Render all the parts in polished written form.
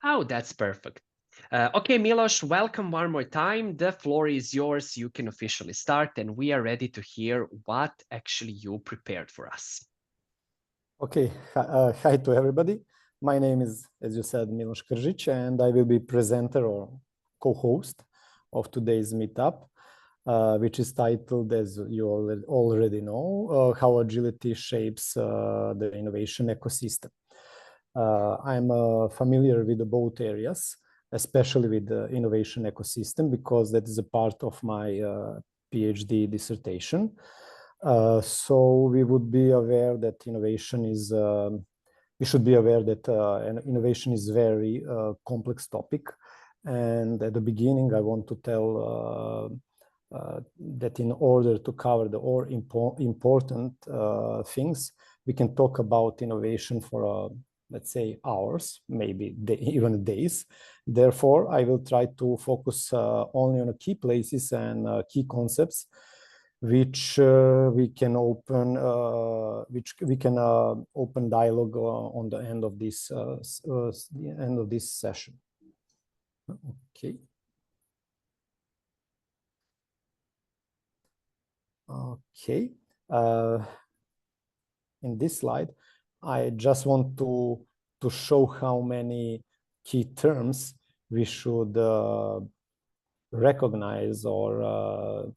Oh, that's perfect. Okay, Milos, welcome one more time. The floor is yours. You can officially start, and we are ready to hear what actually you prepared for us. Okay, hi to everybody. My name is, as you said, Milos Kržić, and I will be presenter or co-host of today's meetup, which is titled, as you already know, How Agility Shapes the Innovation Ecosystem. I'm familiar with both areas, especially with the innovation ecosystem, because that is a part of my PhD dissertation. So we would be aware that innovation is, we should be aware that innovation is a very complex topic. And at the beginning, I want to tell that in order to cover the all important things, we can talk about innovation for, let's say, hours, maybe even days. Therefore, I will try to focus only on the key places and key concepts which we can open open dialogue on the end of this session. Okay. Okay. In this slide, I just want to show how many key terms we should recognize or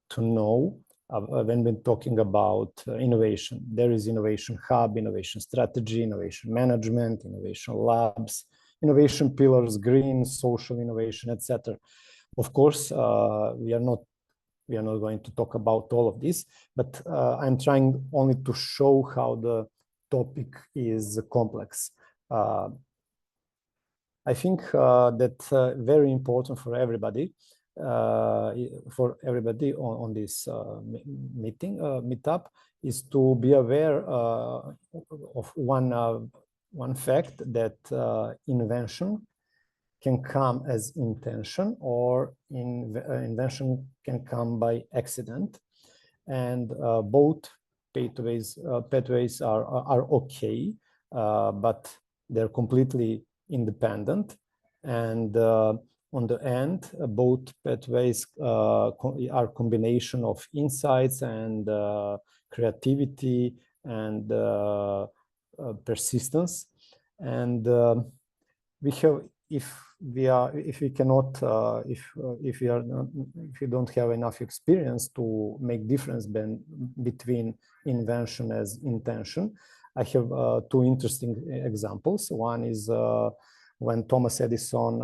to know when we're talking about innovation. There is innovation hub, innovation strategy, innovation management, innovation labs, innovation pillars, green, social innovation, etc. Of course, we are not going to talk about all of this, but I'm trying only to show how the topic is complex. I think that's very important for everybody. On this meetup is to be aware of one fact that invention can come as intention, or invention can come by accident, and both pathways are okay, but they're completely independent, and on the end, both pathways are combination of insights and creativity and persistence. And we have, if we don't have enough experience to make difference between invention as intention, I have two interesting examples. One is when Thomas Edison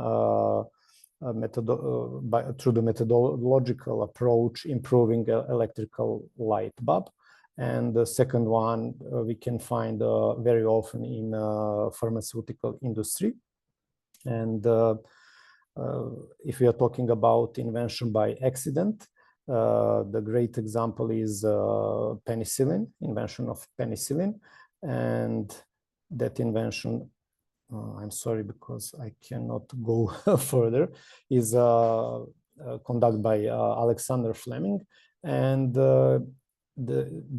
through the methodological approach improving electrical light bulb. And the second one we can find very often in pharmaceutical industry. And if we are talking about invention by accident, the great example is penicillin, invention of penicillin. And that invention, I'm sorry because I cannot go further, is conducted by Alexander Fleming. And the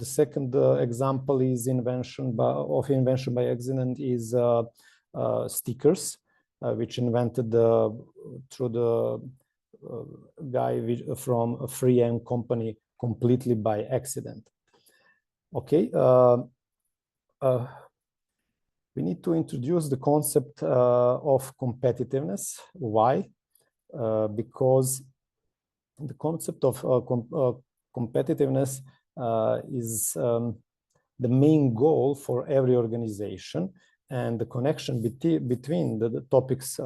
second example is invention by accident is stickers, which invented through the guy from a 3M company completely by accident. Okay. We need to introduce the concept of competitiveness. Why? Because the concept of competitiveness is the main goal for every organization, and the connection between the topics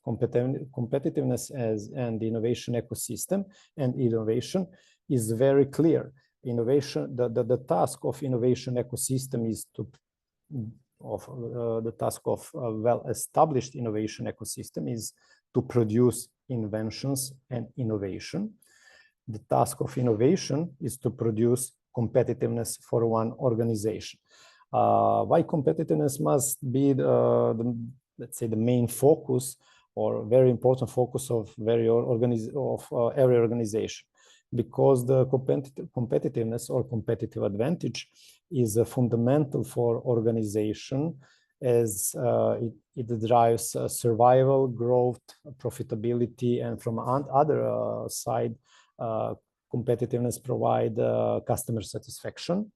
competitiveness and the innovation ecosystem and innovation is very clear. Innovation, the task of innovation ecosystem is the task of a well-established innovation ecosystem is to produce inventions and innovation. The task of innovation is to produce competitiveness for one organization. Why competitiveness must be let's say the main focus or very important focus of every organization? Because the competitiveness or competitive advantage is fundamental for organization, as it drives survival, growth, profitability, and from other side, competitiveness provide customer satisfaction,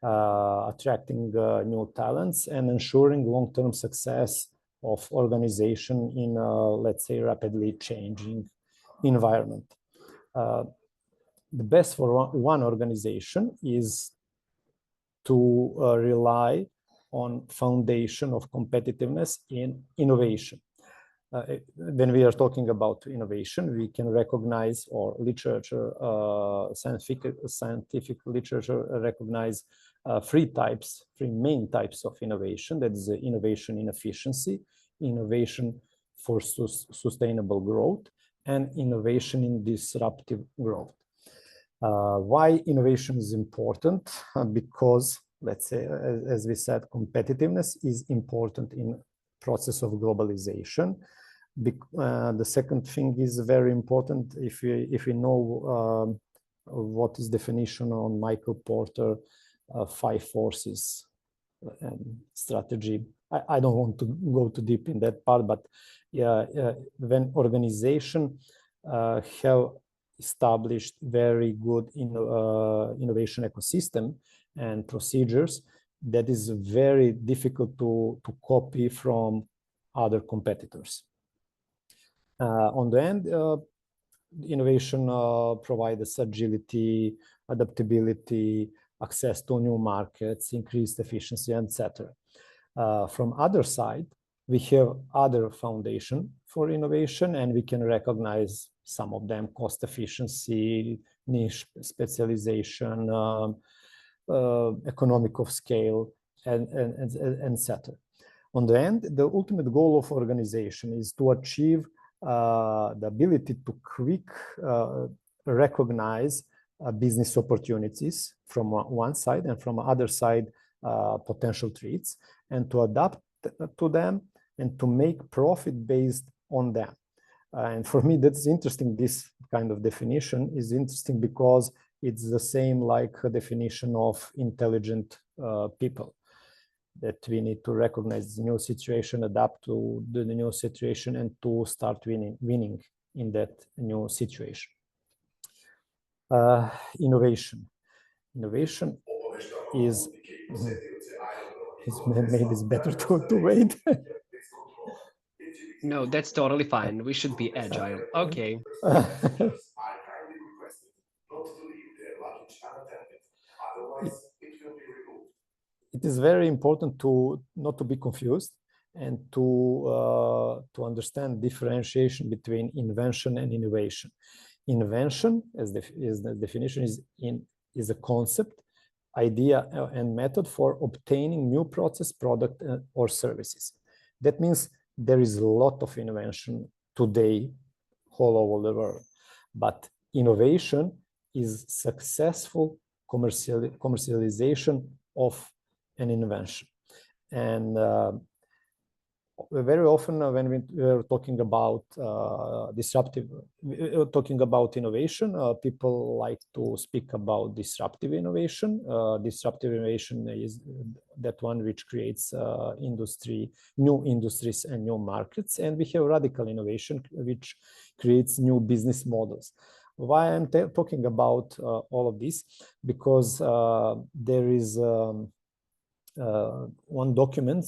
attracting new talents, and ensuring long-term success of organization in let's say, rapidly changing environment. The best for one organization is to rely on foundation of competitiveness in innovation. When we are talking about innovation, we can recognize, or literature, scientific literature recognize three main types of innovation. That is innovation in efficiency, innovation for sustainable growth, and innovation in disruptive growth. Why innovation is important? Because, let's say, as we said, competitiveness is important in process of globalization. The second thing is very important. If we know what is definition on Michael Porter 5 forces strategy, I don't want to go too deep in that part, but when organization have established very good innovation ecosystem and procedures, that is very difficult to copy from other competitors. On the end, innovation provides agility, adaptability, access to new markets, increased efficiency, etc. From other side, we have other foundation for innovation, and we can recognize some of them: cost efficiency, niche specialization, economic of scale, and etc. On the end, the ultimate goal of organization is to achieve the ability to quick recognize business opportunities from one side, and from other side, potential threats, and to adapt to them and to make profit based on them. And for me, that's interesting. This kind of definition is interesting because it's the same like a definition of intelligent people, that we need to recognize the new situation, adapt to the new situation, and to start winning in that new situation. Innovation is maybe it's better to wait. No, that's totally fine. We should be agile. Okay. It is very important to not to be confused, and to understand differentiation between invention and innovation. Invention, as the definition is a concept, idea, and method for obtaining new process, product, or services. That means there is a lot of invention today all over the world, but innovation is successful commercialization of an invention. And very often when we are talking about talking about innovation, people like to speak about disruptive innovation. Disruptive innovation is that one which creates new industries and new markets, and we have radical innovation which creates new business models. Why I'm talking about all of this? Because there is one document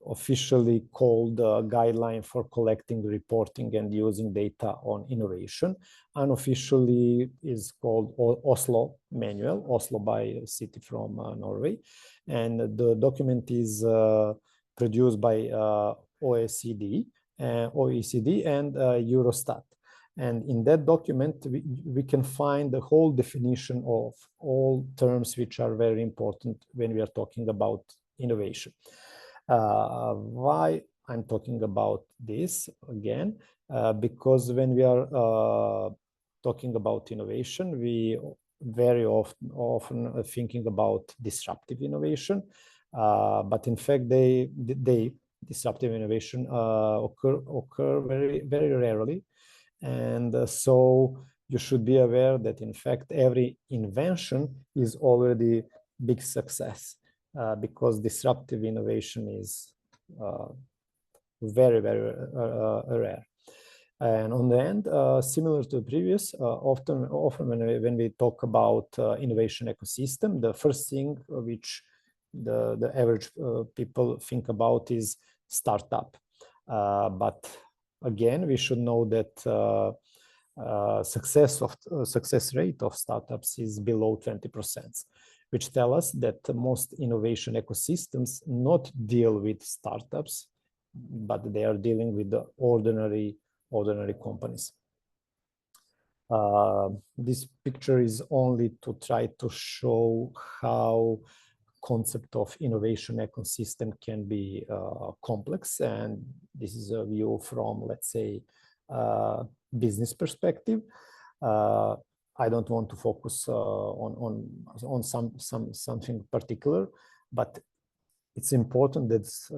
officially called Guideline for Collecting, Reporting, and Using Data on Innovation. Unofficially is called Oslo Manual, Oslo by a city from Norway. And the document is produced by OECD and Eurostat. And in that document, we can find the whole definition of all terms which are very important when we are talking about innovation. Why I'm talking about this again? Because when we are talking about innovation, we very often thinking about disruptive innovation, but in fact, disruptive innovation occur very, very rarely. And so you should be aware that in fact every invention is already big success, because disruptive innovation is very, very rare. And on the end, similar to the previous, often when we talk about innovation ecosystem, the first thing which the average people think about is startup. But again, we should know that success rate of startups is below 20%, which tell us that most innovation ecosystems not deal with startups, but they are dealing with the ordinary companies. This picture is only to try to show how concept of innovation ecosystem can be complex, and this is a view from, let's say, business perspective. I don't want to focus on something particular, but it's important. That's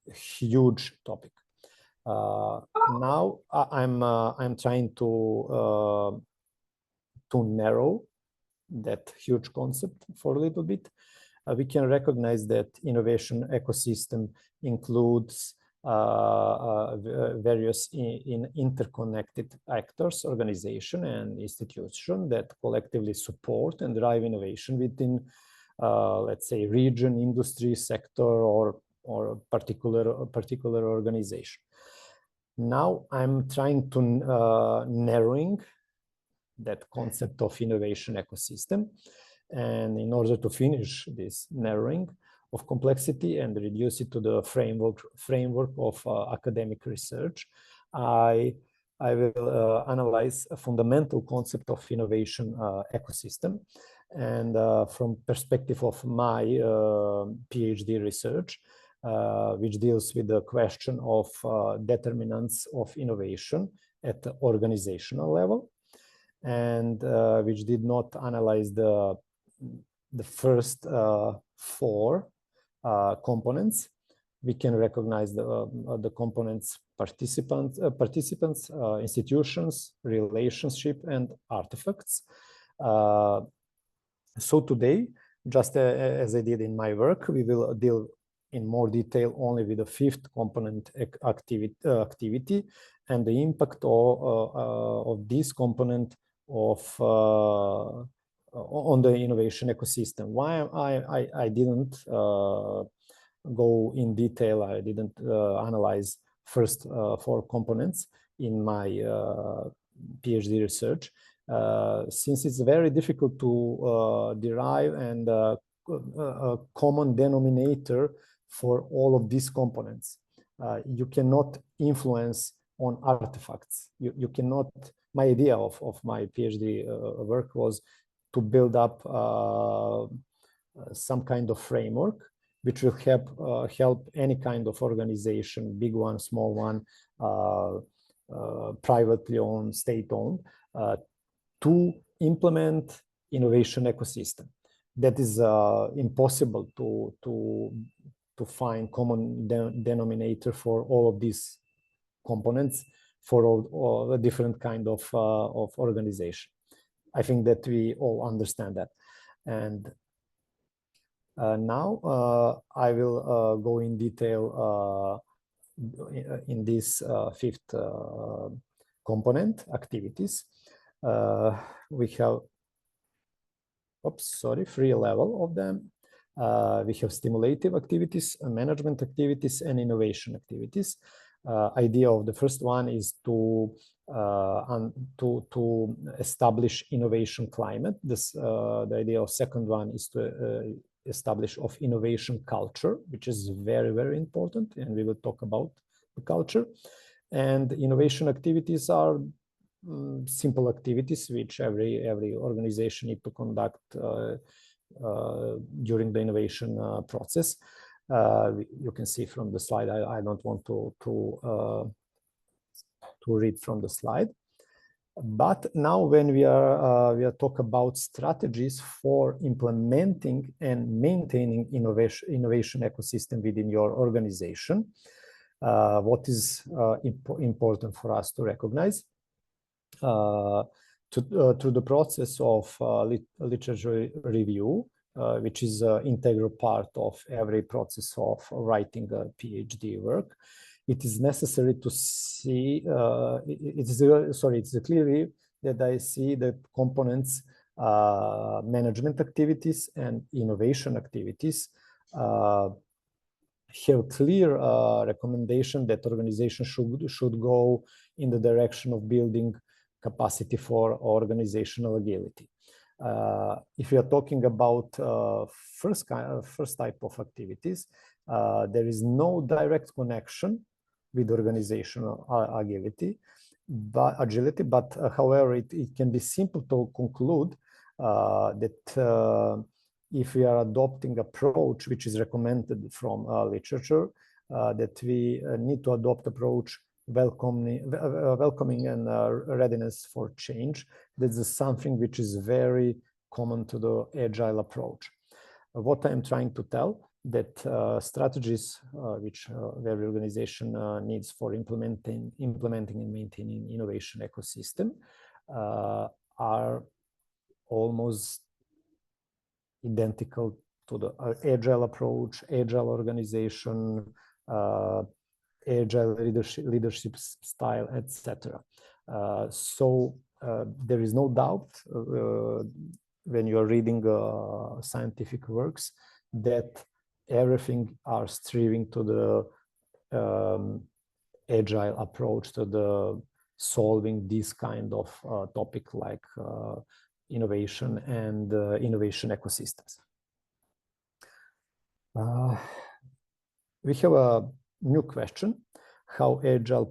a huge topic. Now I'm trying to narrow that huge concept for a little bit. We can recognize that innovation ecosystem includes various interconnected actors, organization, and institution that collectively support and drive innovation within, let's say, region, industry, sector, or particular organization. Now I'm trying to narrowing that concept of innovation ecosystem. And in order to finish this narrowing of complexity and reduce it to the framework of academic research, I will analyze a fundamental concept of innovation ecosystem. And from perspective of my PhD research, which deals with the question of determinants of innovation at the organizational level, and which did not analyze the first four components. We can recognize the components: participants, institutions, relationship, and artifacts. So today, just as I did in my work, we will deal in more detail only with the fifth component, activity, and the impact of this component on the innovation ecosystem. Why I didn't go in detail, I didn't analyze first four components in my PhD research, since it's very difficult to derive and a common denominator for all of these components. You cannot influence on artifacts. You cannot. My idea of my PhD work was to build up some kind of framework which will help any kind of organization, big one, small one, privately owned, state-owned, to implement innovation ecosystem. That is impossible to find common denominator for all of these components for all the different kind of organization. I think that we all understand that. And now I will go in detail in this fifth component, activities. We have, three levels of them. We have stimulative activities, management activities, and innovation activities. Idea of the first one is to establish innovation climate. The idea of second one is to establish of innovation culture, which is very, very important, and we will talk about the culture. And innovation activities are simple activities which every organization need to conduct during the innovation process. You can see from the slide. I don't want to read from the slide. But now, when we are talk about strategies for implementing and maintaining innovation ecosystem within your organization, what is important for us to recognize? To through the process of literature review, which is an integral part of every process of writing a PhD work. It is necessary to see, it's clearly that I see that components, management activities and innovation activities have clear recommendation that organization should go in the direction of building capacity for organizational agility. If we are talking about first type of activities, there is no direct connection with organizational agility, but however, it can be simple to conclude that if we are adopting approach which is recommended from literature, that we need to adopt approach welcoming and readiness for change. This is something which is very common to the agile approach. What I'm trying to tell that strategies which every organization needs for implementing and maintaining innovation ecosystem are almost identical to the agile approach, agile organization, agile leadership style, etc. So there is no doubt when you are reading scientific works that everything are striving to the agile approach, to the solving this kind of topic like innovation and innovation ecosystems. We have a new question: how agile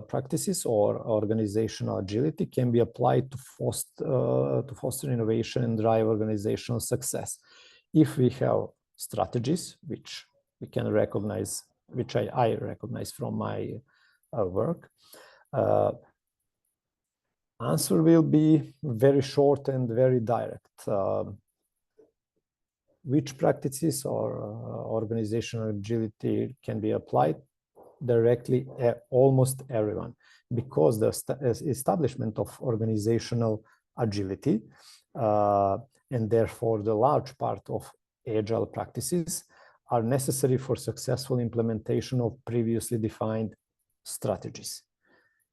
practices or organizational agility can be applied to foster innovation and drive organizational success. If we have strategies which we can recognize, which I recognize from my work, answer will be very short and very direct. Which practices or organizational agility can be applied directly almost everyone, because the establishment of organizational agility and therefore the large part of agile practices are necessary for successful implementation of previously defined strategies,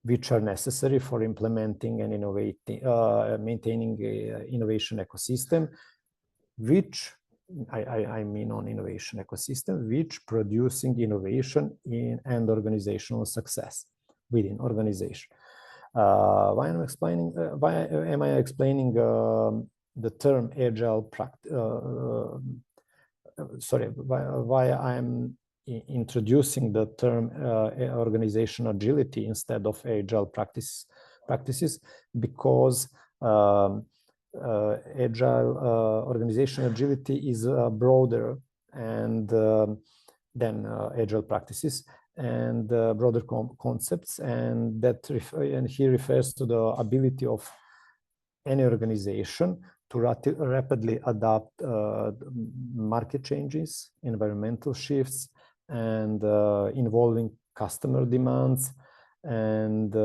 which are necessary for implementing and maintaining an innovation ecosystem, which I mean on innovation ecosystem, which producing innovation and organizational success within organization. Why am I explaining the term agile why I'm introducing the term organizational agility instead of agile practices? Because agile organizational agility is broader and than agile practices and broader concepts, and that and he refers to the ability of any organization to rapidly adapt market changes, environmental shifts, and involving customer demands, and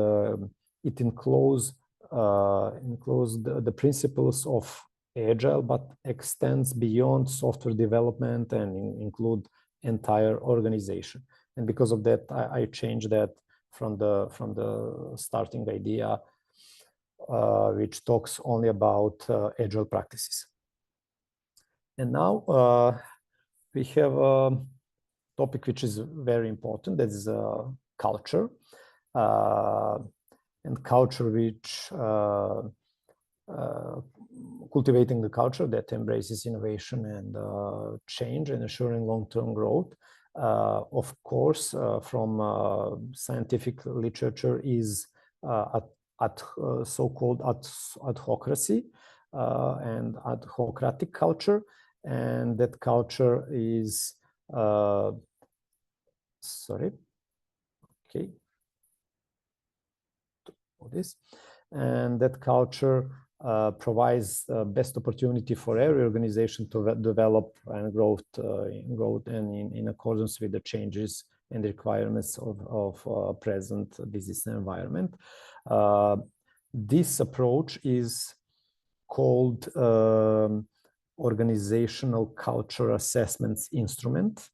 it includes the principles of agile, but extends beyond software development and include entire organization. And because of that, I changed that from the starting idea, which talks only about agile practices. And now we have a topic which is very important, that is culture. And culture which cultivating the culture that embraces innovation and change and ensuring long-term growth. Of course, from scientific literature is so-called adhocracy and adhocratic culture, and that culture is this, and that culture provides best opportunity for every organization to develop and growth and in accordance with the changes and the requirements of present business environment. This approach is called Organizational Culture Assessments Instrument.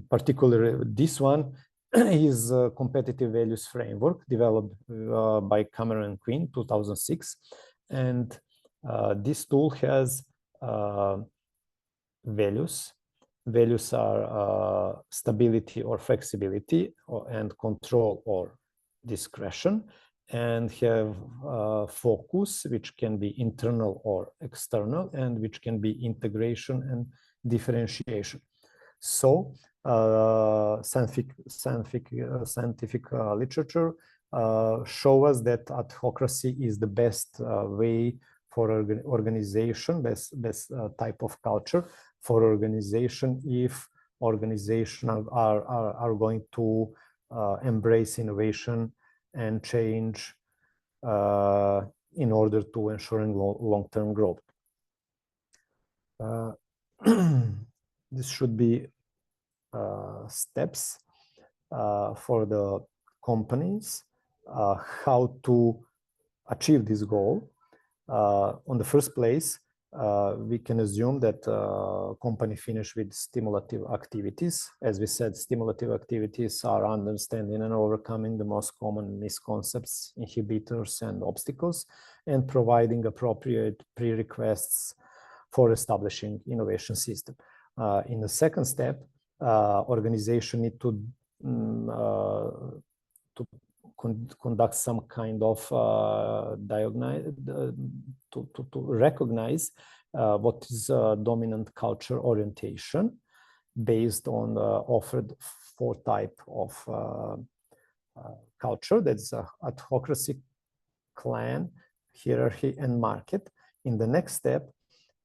Particularly, this one is a competitive values framework developed by Cameron and Quinn, 2006. And this tool has values. Values are stability or flexibility, and control or discretion, and have focus, which can be internal or external, and which can be integration and differentiation. So scientific literature show us that adhocracy is the best way for organization, best type of culture for organization, if organizations are going to embrace innovation and change in order to ensuring long-term growth. This should be steps for the companies how to achieve this goal. On the first place, we can assume that company finish with stimulative activities. As we said, stimulative activities are understanding and overcoming the most common misconceptions, inhibitors, and obstacles, and providing appropriate prerequisites for establishing innovation system. In the second step, organization need to conduct some kind of to recognize what is dominant culture orientation based on offered 4 type of culture. That's adhocracy, clan, hierarchy, and market. In the next step,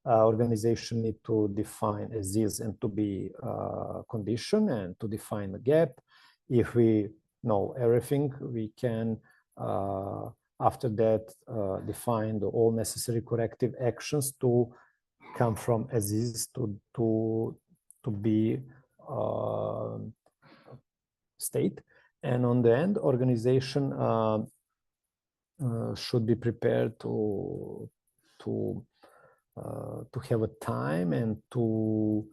organization need to define as is and to be condition, and to define a gap. If we know everything, we can after that define all necessary corrective actions to come from as is to be state. And on the end, organization should be prepared to have a time and to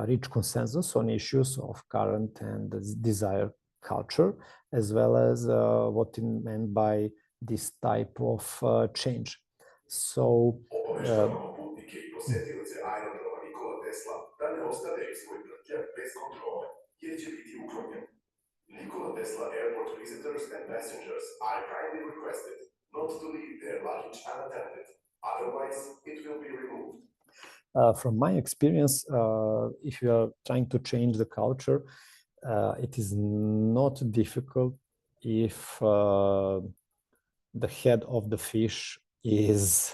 reach consensus on issues of current and desired culture, as well as what is meant by this type of change. So Nikola Tesla Airport visitors and passengers are kindly requested not to leave their luggage unattended. Otherwise, it will be removed. From my experience, if you are trying to change the culture, it is not difficult if the head of the fish is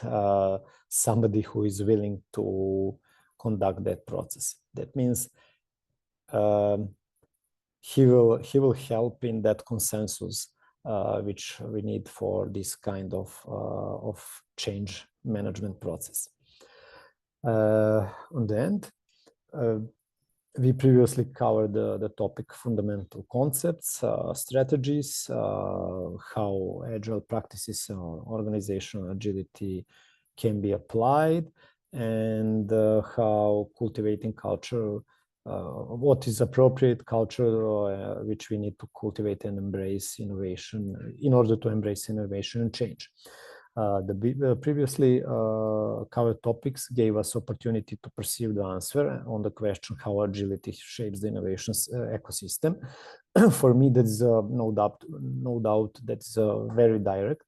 somebody who is willing to conduct that process. That means he will help in that consensus which we need for this kind of change management process. On the end, we previously covered the topic fundamental concepts, strategies, how agile practices or organizational agility can be applied, and how cultivating culture, what is appropriate culture which we need to cultivate and embrace innovation in order to embrace innovation and change. The previously covered topics gave us opportunity to perceive the answer on the question how agility shapes the innovation ecosystem. For me, that's no doubt that's very direct,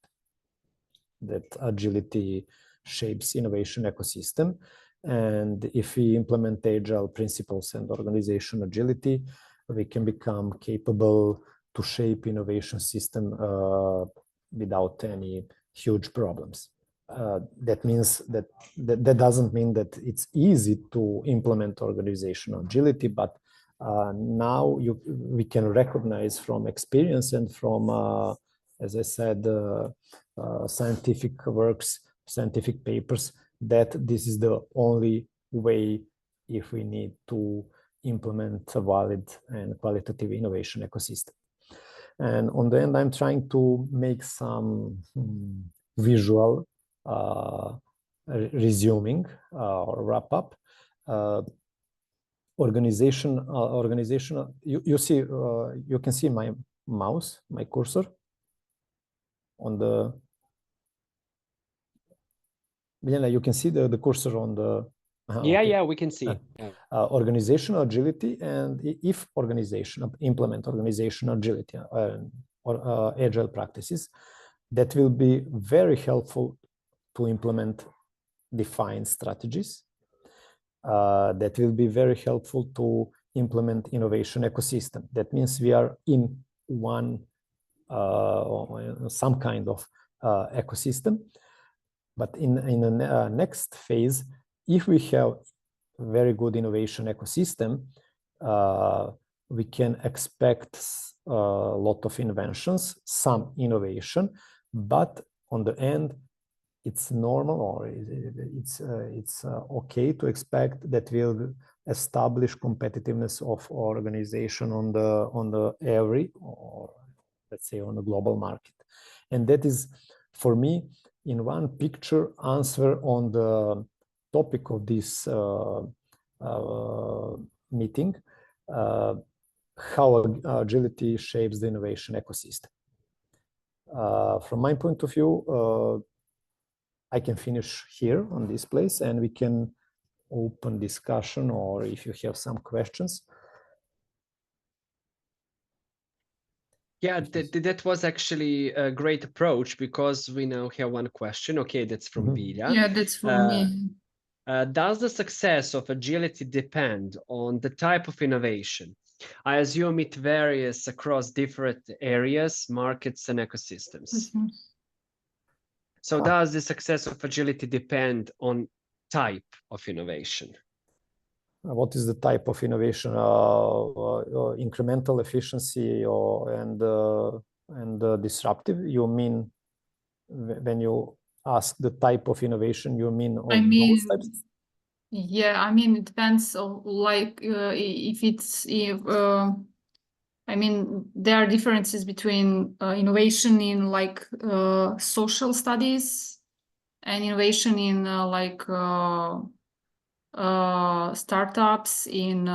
that agility shapes innovation ecosystem. And if we implement agile principles and organization agility, we can become capable to shape innovation system without any huge problems. That means that doesn't mean that it's easy to implement organizational agility, but now we can recognize from experience and from, as I said, scientific works, scientific papers, that this is the only way if we need to implement a valid and qualitative innovation ecosystem. And on the end, I'm trying to make some visual resuming or wrap up. Organizational. You see, you can see my mouse, my cursor on the. Milena, you can see the cursor on the. Yeah, okay. Yeah, we can see. Organizational agility, and if organization implement organizational agility or agile practices, that will be very helpful to implement defined strategies. That will be very helpful to implement innovation ecosystem. That means we are in one some kind of ecosystem. But in the next phase, if we have very good innovation ecosystem, we can expect a lot of inventions, some innovation, but on the end, it's normal or it's okay to expect that we'll establish competitiveness of organization on the every, or let's say on the global market. And that is, for me, in one picture, answer on the topic of this meeting, how agility shapes the innovation ecosystem. From my point of view, I can finish here on this place, and we can open discussion, or if you have some questions. Yeah, that was actually a great approach, because we now have one question. Okay, that's from Bilja. Yeah, that's from me. Does the success of agility depend on the type of innovation? I assume it varies across different areas, markets, and ecosystems. So does the success of agility depend on type of innovation? What is the type of innovation? Incremental efficiency and disruptive? You mean when you ask the type of innovation, you mean those types? Yeah, I mean, it depends on if it's I mean, there are differences between innovation in social studies and innovation in startups, in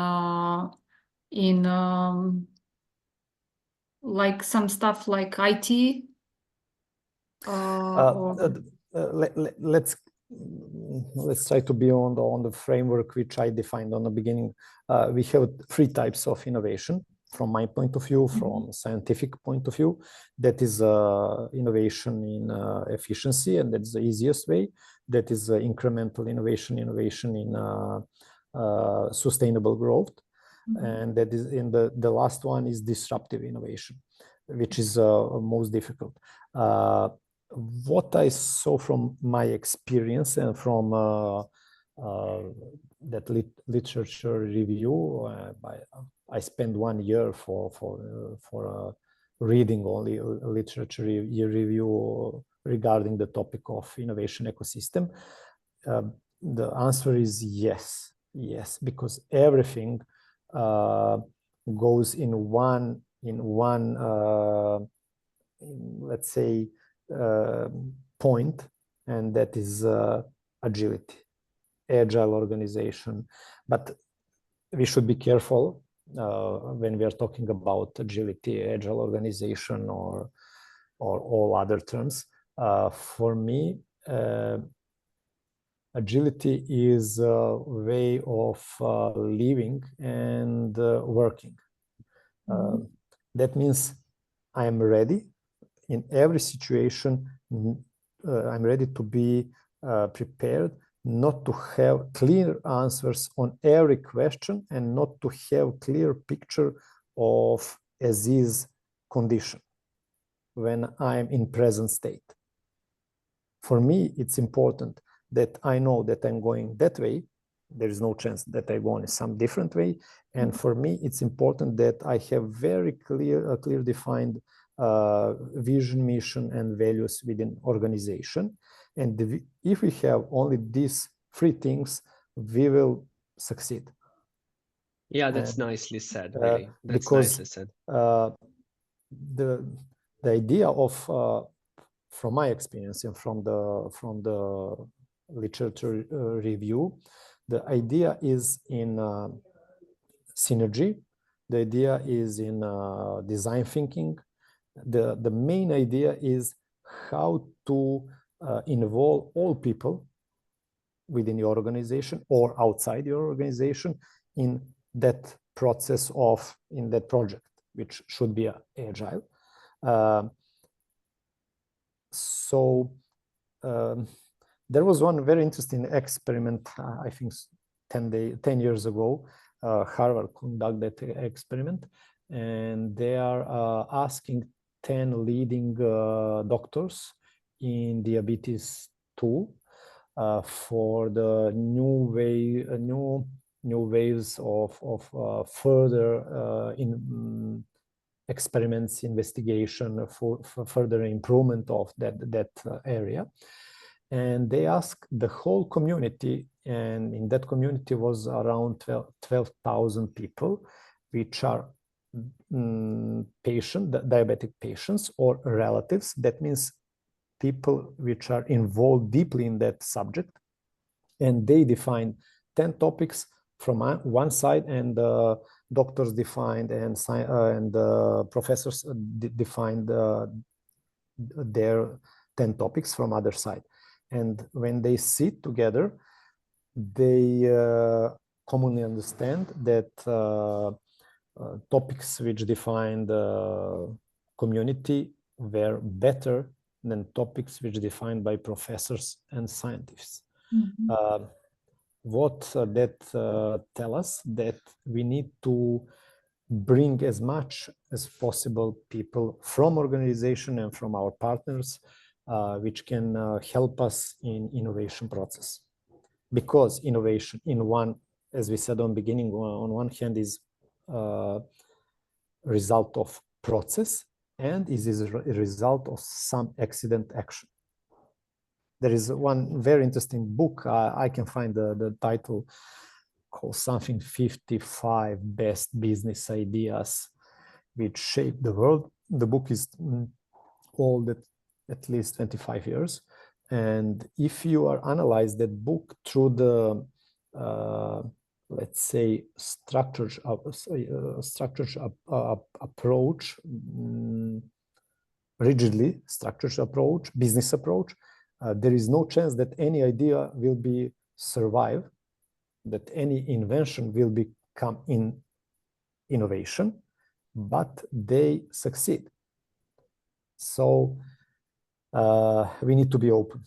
some stuff like IT. Let's try to be on the framework which I defined on the beginning. We have 3 types of innovation. From my point of view, from scientific point of view, that is innovation in efficiency, and that's the easiest way. That is incremental innovation in sustainable growth. And that is in the last one is disruptive innovation, which is most difficult. What I saw from my experience and from that literature review, I spent 1 year for reading only literature review regarding the topic of innovation ecosystem. The answer is yes, because everything goes in one let's say point, and that is agility, agile organization. But we should be careful when we are talking about agility, agile organization, or all other terms. For me, agility is a way of living and working. That means I am ready in every situation. I'm ready to be prepared, not to have clear answers on every question, and not to have clear picture of as is condition when I'm in present state. For me, it's important that I know that I'm going that way. There is no chance that I go in some different way. And for me, it's important that I have very clear defined vision, mission, and values within organization. And if we have only these 3 things, we will succeed. Yeah, that's nicely said, really. That's nicely said. the idea of, from my experience and from the literature review, the idea is in synergy. The idea is in design thinking. The main idea is how to involve all people within your organization or outside your organization in that process in that project, which should be agile. There was one very interesting experiment, I think 10 years ago. Harvard conducted that experiment, and they are asking 10 leading doctors in diabetes 2 for the new waves of further experiments, investigation for further improvement of that area. And they asked the whole community, and in that community was around 12,000 people, which are diabetic patients or relatives. That means people which are involved deeply in that subject. And they defined 10 topics from one side, and doctors defined and professors defined their 10 topics from other side. And when they sit together, they commonly understand that topics which define the community were better than topics which defined by professors and scientists. Mm-hmm. What that tell us that we need to bring as much as possible people from organization and from our partners, which can help us in innovation process. Because innovation as we said on beginning, on one hand is result of process and is a result of some accident action. There is one very interesting book, I can find the title, called something 55 Best Business Ideas which Shaped the World. The book is old at least 25 years. And if you are analyze that book through the, let's say, structured approach, rigidly structured approach, business approach, there is no chance that any idea will be survive, that any invention will become innovation, but they succeed. So we need to be open.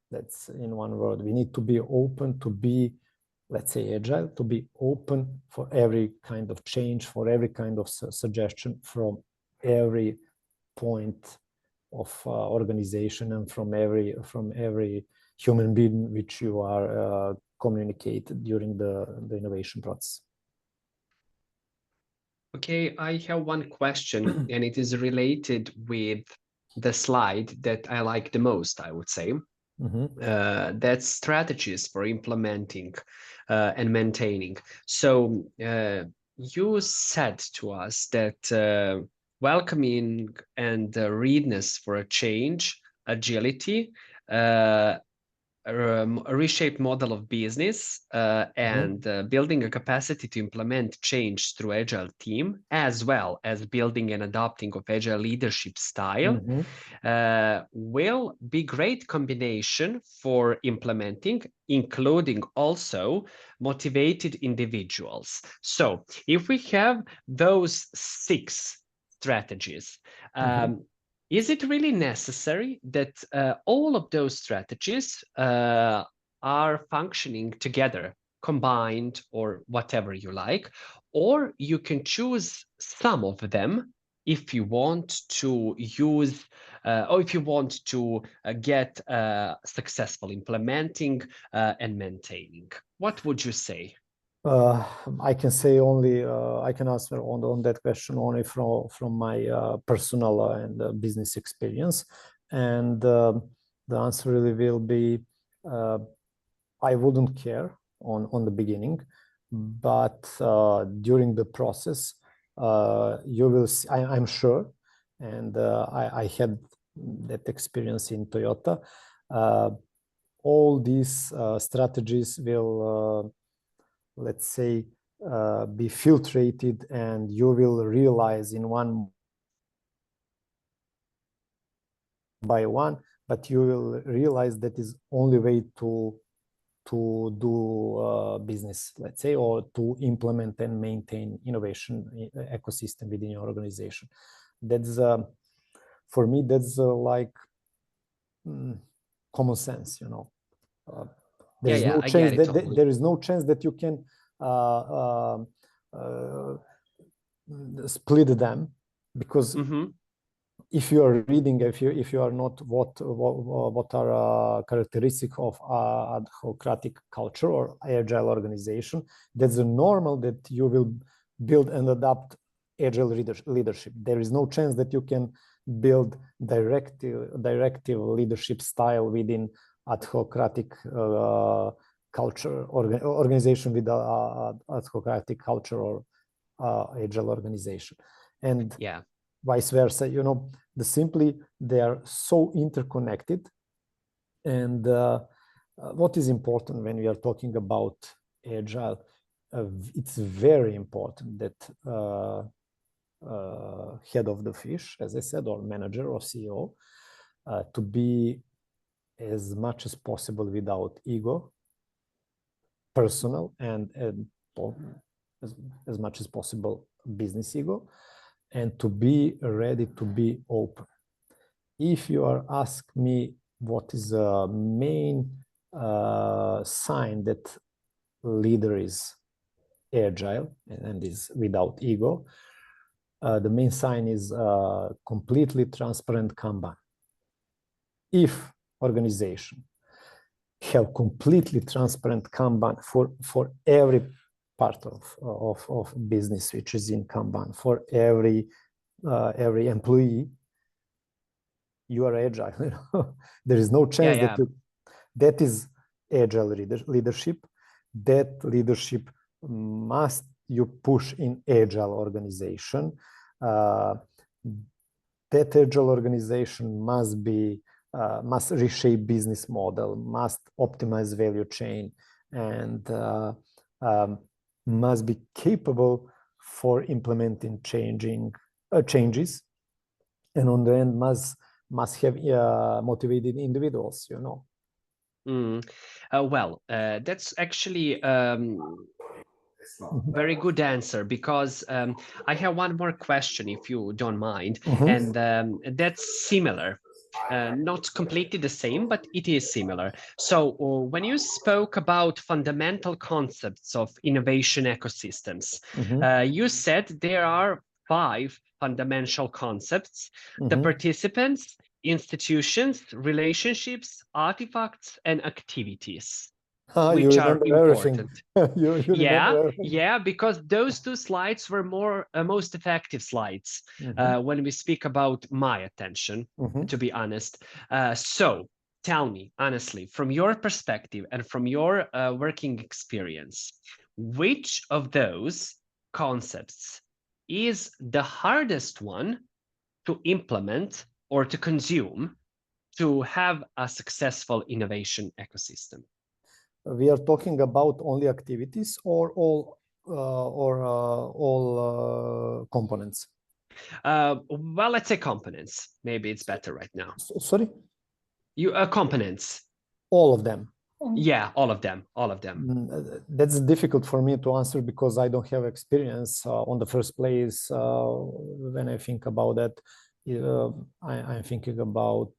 That's in one word. We need to be open to be, let's say, agile, to be open for every kind of change, for every kind of suggestion from every point of organization and from every human being which you are communicated during the innovation process. Okay, I have one question, and it is related with the slide that I like the most, I would say. Mm-hmm. That's strategies for implementing and maintaining. So you said to us that welcoming and readiness for a change, agility, a reshaped model of business, and building a capacity to implement change through agile team, as well as building and adopting of agile leadership style, will be great combination for implementing, including also motivated individuals. So if we have those 6 strategies, is it really necessary that all of those strategies are functioning together, combined, or whatever you like, or you can choose some of them if you want to use or if you want to get successful implementing and maintaining? What would you say? I can say only, I can answer on that question only from my personal and business experience. And the answer really will be, I wouldn't care on the beginning, but during the process, you will see, I'm sure, and I had that experience in Toyota. All these strategies will, let's say, be filtered, and you will realize in one by one, but you will realize that is only way to do business, let's say, or to implement and maintain innovation ecosystem within your organization. That's for me, that's like common sense, you know. There is no chance that totally. There is no chance that you can split them, because if you are reading, if you are not what are characteristics of adhocratic culture or agile organization, that's normal that you will build and adapt agile leadership. There is no chance that you can build directive leadership style within adhocratic culture organization with adhocratic culture or agile organization, and vice versa. You know, they are so interconnected. And what is important when we are talking about agile, it's very important that head of the fish, as I said, or manager or CEO, to be as much as possible without ego, personal, and as much as possible business ego, and to be ready to be open. If you are asking me what is the main sign that leader is agile and is without ego, the main sign is completely transparent Kanban. If organization have completely transparent Kanban for every part of business which is in Kanban, for every employee, you are agile. You know? There is no chance that is agile leadership. That leadership must you push in agile organization. That agile organization must reshape business model, must optimize value chain, and must be capable for implementing changes, and on the end must have motivated individuals, you know. Well, that's actually very good answer, because I have one more question, if you don't mind, and that's similar. Not completely the same, but it is similar. So when you spoke about fundamental concepts of innovation ecosystems, you said there are 5 fundamental concepts: the participants, institutions, relationships, artifacts, and activities. Which are important. you remember everything. Yeah, because those 2 slides were most effective slides when we speak about my attention, to be honest. So tell me honestly, from your perspective and from your working experience, which of those concepts is the hardest one to implement or to consume to have a successful innovation ecosystem? We are talking about only activities or all components? Well, let's say components. Maybe it's better right now. Sorry? Components. All of them. Yeah, all of them. That's difficult for me to answer because I don't have experience on the first place. When I think about that, I'm thinking about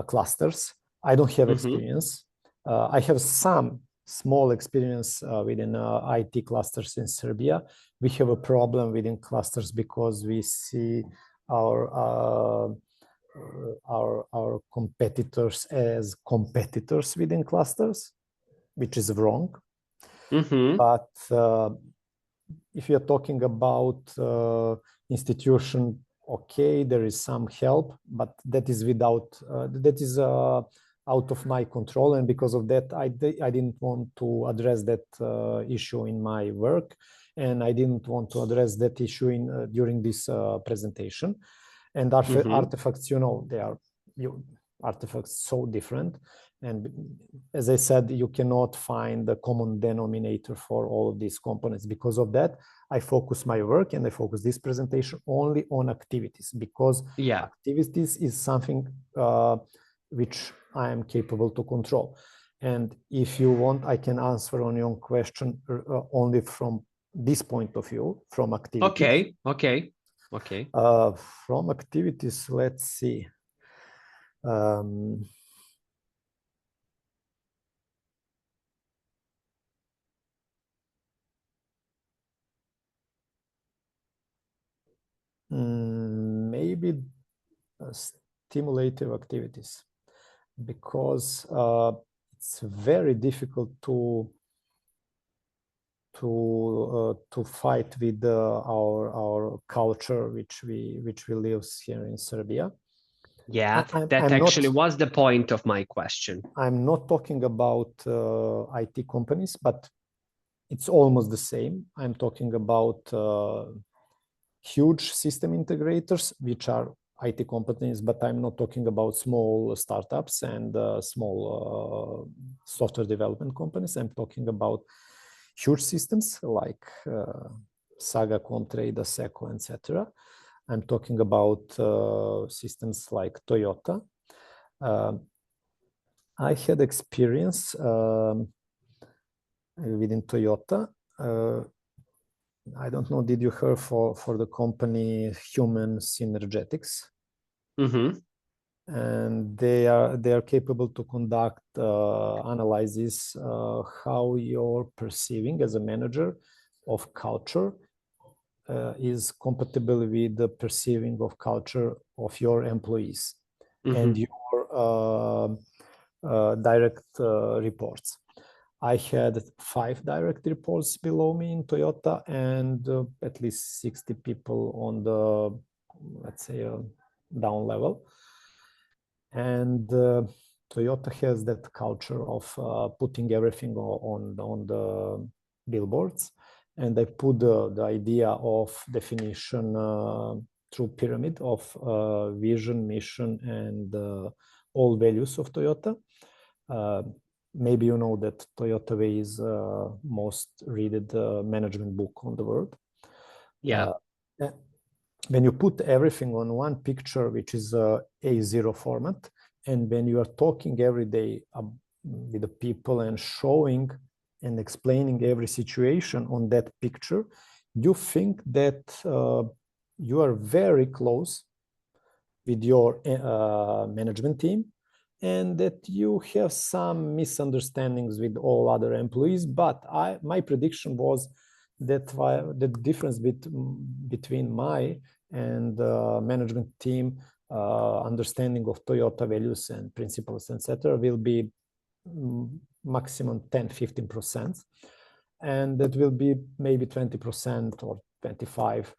clusters. I don't have experience. I have some small experience within IT clusters in Serbia. We have a problem within clusters because we see our competitors as competitors within clusters, which is wrong. But if you're talking about institution, okay, there is some help, but that is without out of my control, and because of that, I didn't want to address that issue in my work, and I didn't want to address that issue in during this presentation. And artifacts, you know, they are artifacts so different, and as I said, you cannot find the common denominator for all of these components. Because of that, I focus my work and I focus this presentation only on activities, because activities is something which I am capable to control. And if you want, I can answer on your question only from this point of view, from activities. Okay. From activities, let's see. Maybe stimulative activities, because it's very difficult to fight with our culture which we live here in Serbia. Yeah, that actually was the point of my question. I'm not talking about IT companies, but it's almost the same. I'm talking about huge system integrators, which are IT companies, but I'm not talking about small startups and small software development companies. I'm talking about huge systems like Saga, Contrade, Seco, etc. I'm talking about systems like Toyota. I had experience within Toyota. I don't know, did you hear for the company Human Synergetics? And they are capable to conduct analysis how you're perceiving as a manager of culture is compatible with the perceiving of culture of your employees and your direct reports. I had 5 direct reports below me in Toyota, and at least 60 people on the, let's say, down level. And Toyota has that culture of putting everything on the billboards. And I put the idea of definition through pyramid of vision, mission, and all values of Toyota. Maybe you know that Toyota Way is most read management book on the world. Yeah. When you put everything on one picture, which is A0 format, and when you are talking every day with the people and showing and explaining every situation on that picture, you think that you are very close with your management team, and that you have some misunderstandings with all other employees. But my prediction was that the difference between my and management team understanding of Toyota values and principles, etc., will be maximum 10-15%, and that will be maybe 20% or 25%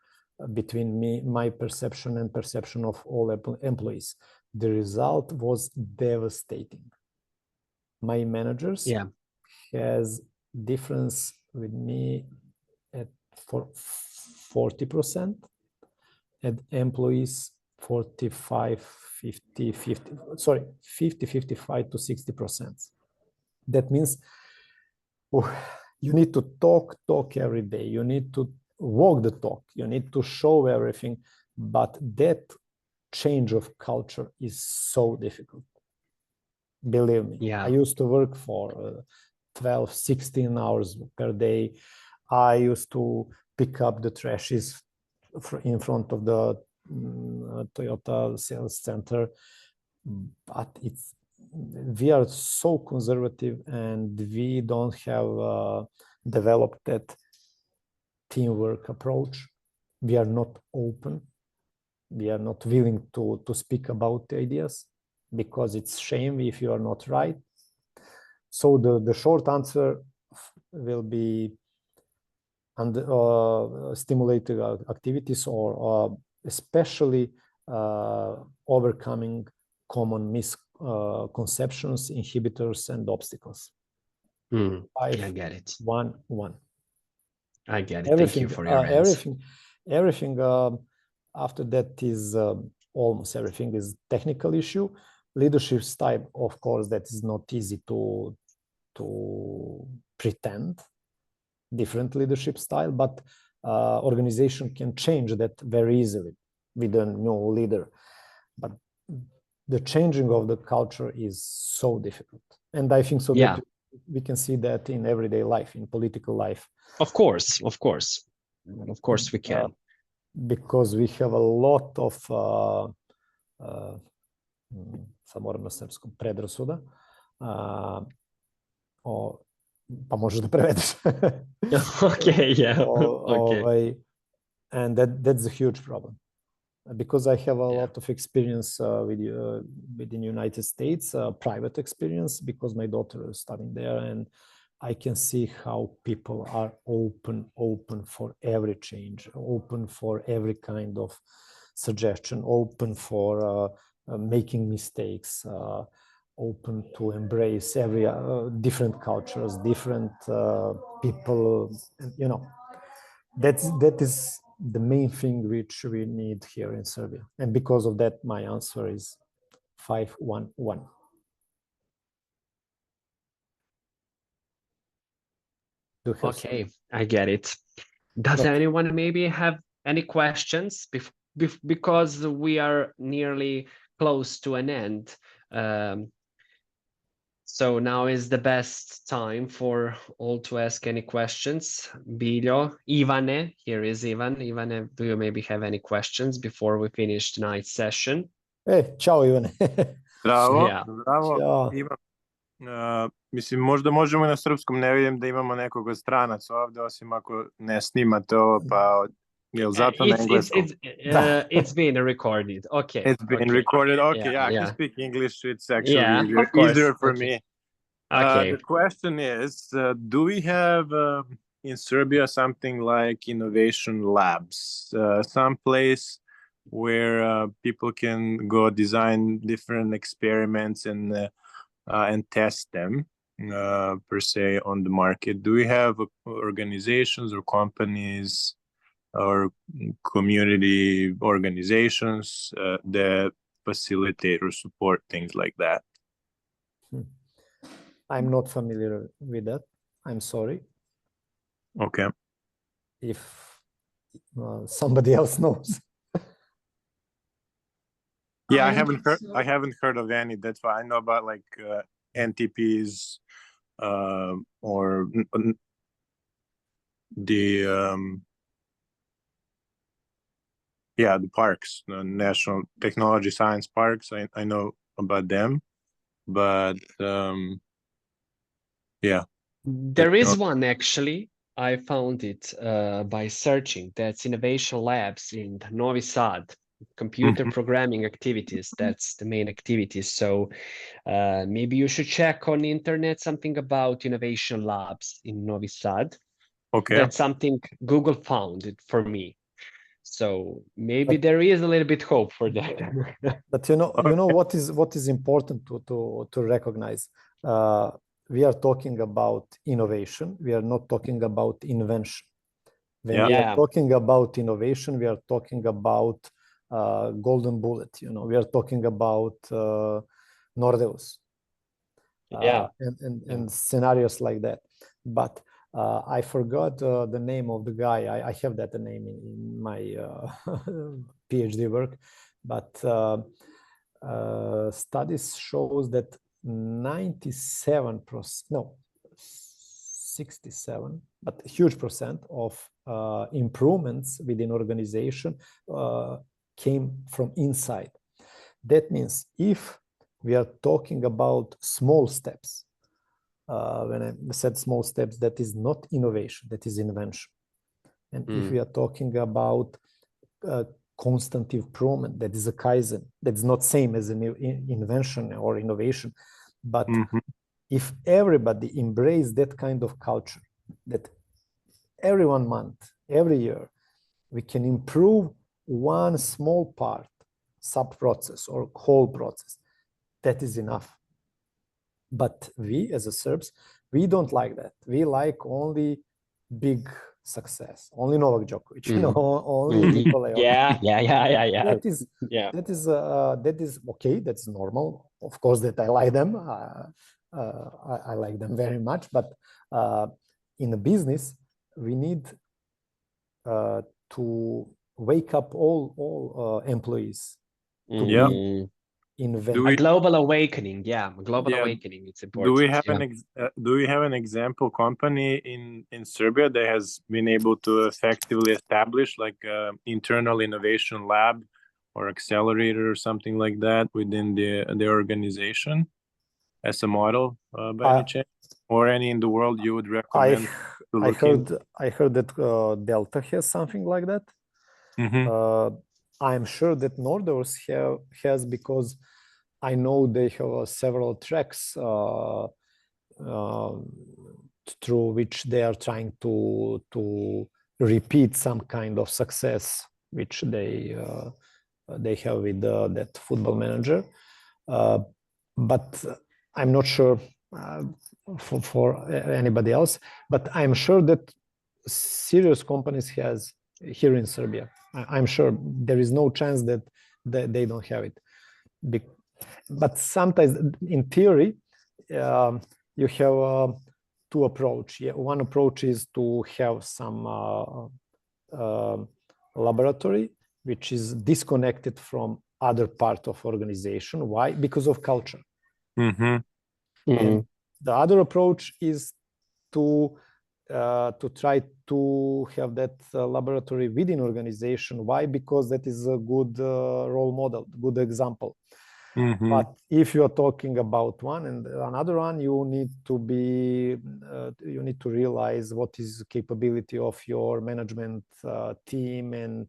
between my perception and perception of all employees. The result was devastating. My managers has difference with me for 40%, and employees 55 to 60%. That means you need to talk every day. You need to walk the talk. You need to show everything. But that change of culture is so difficult. Believe me. Yeah. I used to work for 12, 16 hours per day. I used to pick up the trashes in front of the Toyota sales center. But we are so conservative, and we don't have developed that teamwork approach. We are not open. We are not willing to speak about the ideas, because it's shame if you are not right. So the short answer will be stimulating activities, or especially overcoming common conceptions, inhibitors, and obstacles. I get it. 5, 1, 1. I get it. Thank you for your answer. Everything after that is almost everything is technical issue. Leadership style, of course, that is not easy to pretend. Different leadership style, but organization can change that very easily with a new leader. But the changing of the culture is so difficult, and I think so that we can see that in everyday life, in political life. Of course we can. Because we have a lot of sad moram na srpskom, predrasuda. Pa možeš da prevedeš. Okay, yeah. Okay. And that's a huge problem. Because I have a lot of experience within United States, private experience, because my daughter is studying there, and I can see how people are open for every change, open for every kind of suggestion, open for making mistakes, open to embrace every different cultures, different people. You know, that is the main thing which we need here in Serbia, and because of that, my answer is 5, 1, 1. Okay, I get it. Does anyone maybe have any questions because we are nearly close to an end? So now is the best time for all to ask any questions. Biljo, Ivane, here is Ivan. Ivane, do you maybe have any questions before we finish tonight's session? Hey, ciao Ivane. Bravo, Yeah. bravo. Ćao. Mislim, možda možemo na srpskom, ne vidim da imamo nekog od stranaca ovde, osim ako ne snimate ovo, pa jel zato na engleskom? It's been recorded. Okay. It's been recorded. Okay, I can speak English. It's actually easier for me. Okay. The question is, do we have in Serbia something like innovation labs, some place where people can go design different experiments and test them per se on the market? Do we have organizations or companies or community organizations that facilitate or support things like that? I'm not familiar with that. I'm sorry. Okay. If somebody else knows. Yeah, I haven't heard of any. That's why I know about like NTPs or the the parks, the National Technology Science Parks. I know about them, but there is one actually. I found it by searching. That's Innovation Labs in Novi Sad. Computer programming activities, that's the main activity. So maybe you should check on the internet something about Innovation Labs in Novi Sad. Okay. That's something Google found it for me. So maybe there is a little bit hope for that. But you know what is important to recognize. We are talking about innovation. We are not talking about invention. When we are talking about innovation, we are talking about golden bullet. You know, we are talking about Nordeus. And scenarios like that. But I forgot the name of the guy. I have that name in my PhD work. But studies shows that 67, but huge percent of improvements within organization came from inside. That means if we are talking about small steps, when I said small steps, that is not innovation, that is invention. And if we are talking about constant improvement, that is a Kaizen, that's not same as an invention or innovation. But if everybody embrace that kind of culture, that every 1 month, every year, we can improve one small part, sub-process or whole process, that is enough. But we, as a Serbs, we don't like that. We like only big success, only Novak Djokovic, you know, only Nikola Jokic. Yeah. That is okay. That's normal. Of course, that I like them. I like them very much. But in the business, we need to wake up all employees to be inventive. A global awakening, awakening. It's important. Do we have an example company in Serbia that has been able to effectively establish like internal innovation lab or accelerator or something like that within the organization as a model by any chance, or any in the world you would recommend? I heard that Delta has something like that. I'm sure that Northos has, because I know they have several tracks through which they are trying to repeat some kind of success which they have with that football manager. But I'm not sure for anybody else. But I'm sure that serious companies has here in Serbia. I'm sure there is no chance that they don't have it. But sometimes, in theory, you have two approaches. One approach is to have some laboratory which is disconnected from other part of organization. Why? Because of culture. And the other approach is to try to have that laboratory within organization. Why? Because that is a good role model, good example. But if you are talking about one and another one, you need to realize what is the capability of your management team, and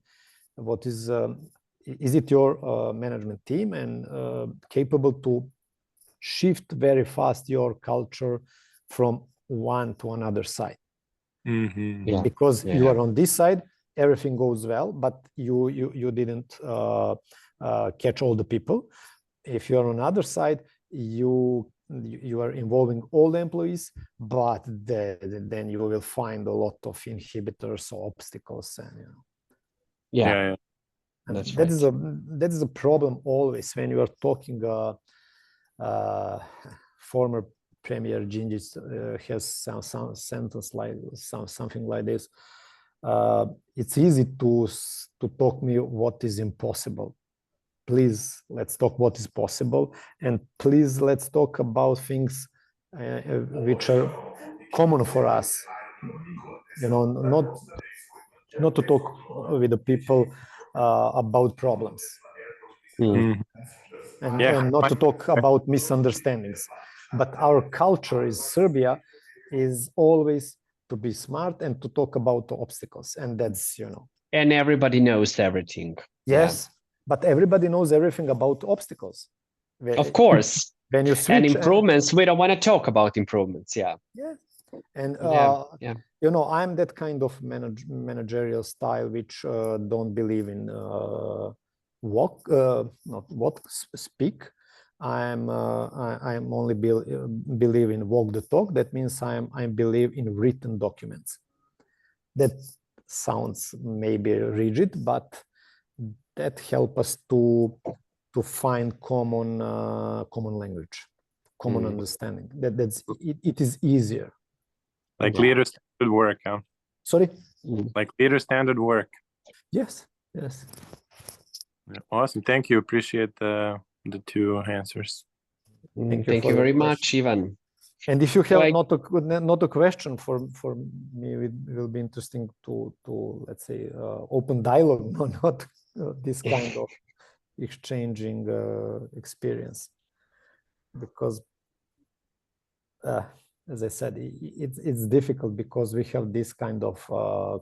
what is it your management team and capable to shift very fast your culture from one to another side. Because you are on this side, everything goes well, but you didn't catch all the people. If you're on the other side, you are involving all the employees, but then you will find a lot of inhibitors or obstacles, and and that is a problem always when you are talking. Former Premier Gingic has some sentence like something like this. It's easy to talk me what is impossible. Please, let's talk what is possible, and please, let's talk about things which are common for us. Not to talk with the people about problems, and not to talk about misunderstandings. But our culture in Serbia is always to be smart and to talk about the obstacles, and that's And everybody knows everything. Yes. But everybody knows everything about obstacles. Of course. When you switch and improvements, we don't want to talk about improvements. Yeah. And I'm that kind of managerial style which don't believe in speak. I'm only believe in walk the talk. That means I believe in written documents. That sounds maybe rigid, but that help us to find common language, common understanding. It is easier. Like leader standard work, huh? Sorry? Like leader standard work. Yes. Awesome. Thank you. Appreciate the two answers. Thank you very much, Ivan. And if you have not a question for me, it will be interesting to let's say open dialogue, not this kind of exchanging experience, because as I said, it's difficult because we have this kind of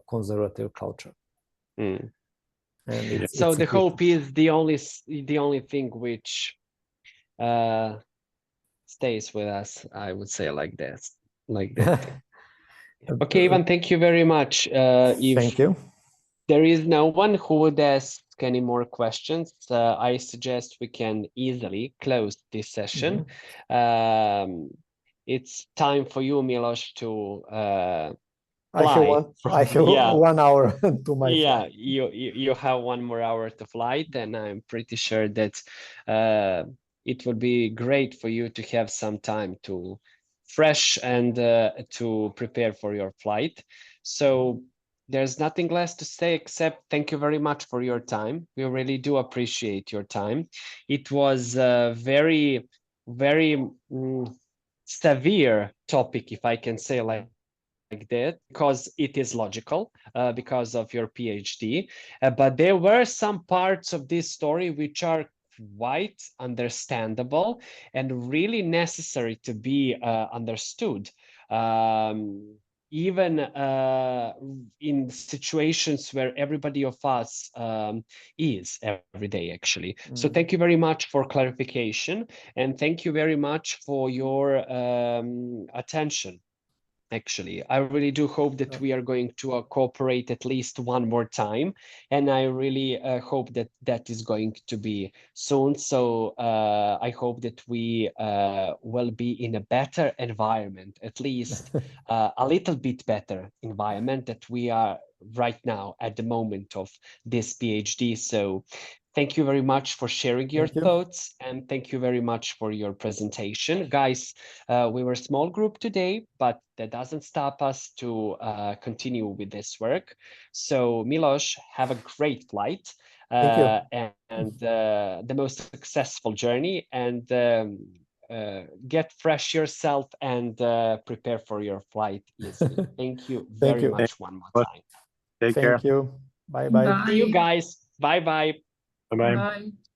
conservative culture. And so the hope is the only thing which stays with us, I would say, like this, like that. Okay, Ivan, thank you very much. Thank you. There is no one who would ask any more questions, I suggest we can easily close this session. It's time for you, Milos, to I have yeah. 1 hour to my Yeah, flight. you have 1 more hour to flight, and I'm pretty sure that it would be great for you to have some time to fresh and to prepare for your flight. So there's nothing less to say except thank you very much for your time. We really do appreciate your time. It was a very, very severe topic, if I can say like that, because it is logical because of your PhD. But there were some parts of this story which are quite understandable and really necessary to be understood. Even in situations where everybody of us is every day, actually. So thank you very much for clarification, and thank you very much for your attention. Actually, I really do hope that we are going to cooperate at least 1 more time, and I really hope that that is going to be soon. So I hope that we will be in a better environment, at least a little bit better environment that we are right now at the moment of this PhD. So thank you very much for sharing your thoughts, and thank you very much for your presentation. Guys, we were a small group today, but that doesn't stop us to continue with this work. So Milos, have a great flight and the most successful journey, and get fresh yourself and prepare for your flight easily. Thank you very much one more time. Take care. Thank you. Bye-bye. See you guys. Bye-bye. Bye-bye. Bye.